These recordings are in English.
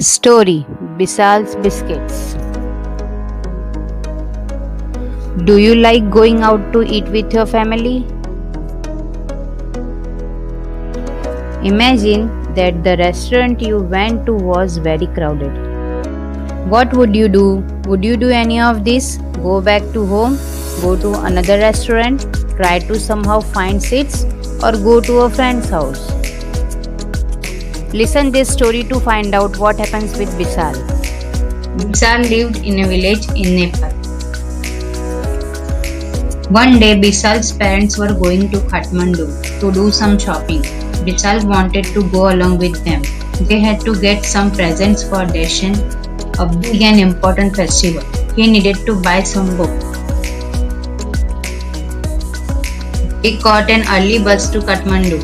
Story Bisal's Biscuits. Do you like going out to eat with your family? Imagine that the restaurant you went to was very crowded. What would you do? Would you do any of this? Go back to home? Go to another restaurant? Try to somehow find seats? Or go to a friend's house? Listen this story to find out what happens with Bisal. Bisal lived in a village in Nepal. One day, Bisal's parents were going to Kathmandu to do some shopping. Bisal wanted to go along with them. They had to get some presents for Dashan, a big and important festival. He needed to buy some books. He caught an early bus to Kathmandu.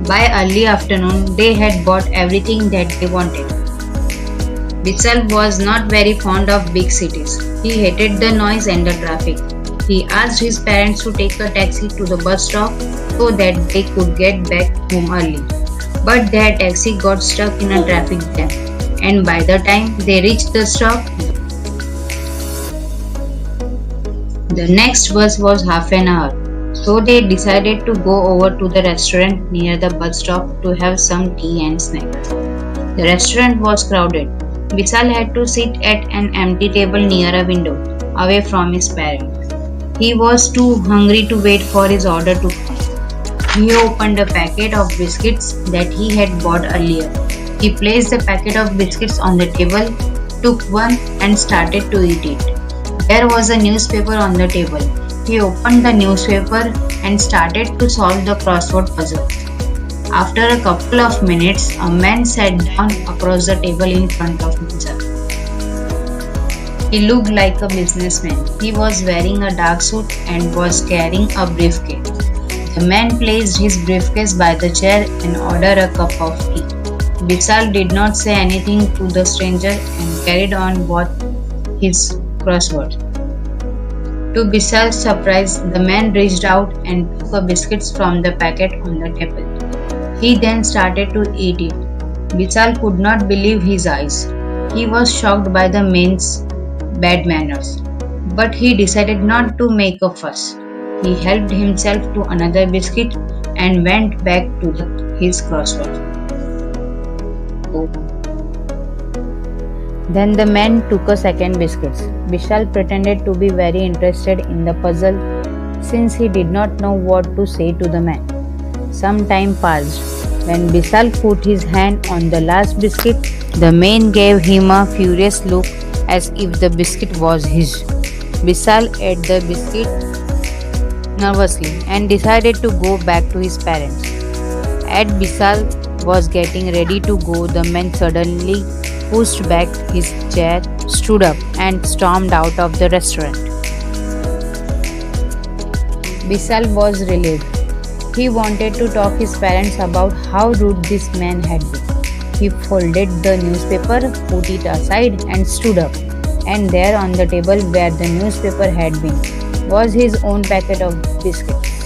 By early afternoon, they had bought everything that they wanted. Bisal was not very fond of big cities. He hated the noise and the traffic. He asked his parents to take a taxi to the bus stop so that they could get back home early. But their taxi got stuck in a traffic jam, and by the time they reached the stop, the next bus was half an hour. So they decided to go over to the restaurant near the bus stop to have some tea and snacks. The restaurant was crowded. Bisal had to sit at an empty table near a window, away from his parents. He was too hungry to wait for his order to come. He opened a packet of biscuits that he had bought earlier. He placed the packet of biscuits on the table, took one and started to eat it. There was a newspaper on the table. He opened the newspaper and started to solve the crossword puzzle. After a couple of minutes, a man sat down across the table in front of Bisal. He looked like a businessman. He was wearing a dark suit and was carrying a briefcase. The man placed his briefcase by the chair and ordered a cup of tea. Bisal did not say anything to the stranger and carried on with his crossword. To Bisal's surprise, the man reached out and took a biscuits from the packet on the table. He then started to eat it. Bisal could not believe his eyes. He was shocked by the man's bad manners, but he decided not to make a fuss. He helped himself to another biscuit and went back to his crossword. Then the man took a second biscuit. Bisal pretended to be very interested in the puzzle since he did not know what to say to the man. Some time passed. When Bisal put his hand on the last biscuit, the man gave him a furious look as if the biscuit was his. Bisal ate the biscuit nervously and decided to go back to his parents. As Bisal was getting ready to go, the man suddenly pushed back his chair, stood up, and stormed out of the restaurant. Bisal was relieved. He wanted to talk his parents about how rude this man had been. He folded the newspaper, put it aside, and stood up. And there on the table where the newspaper had been was his own packet of biscuits.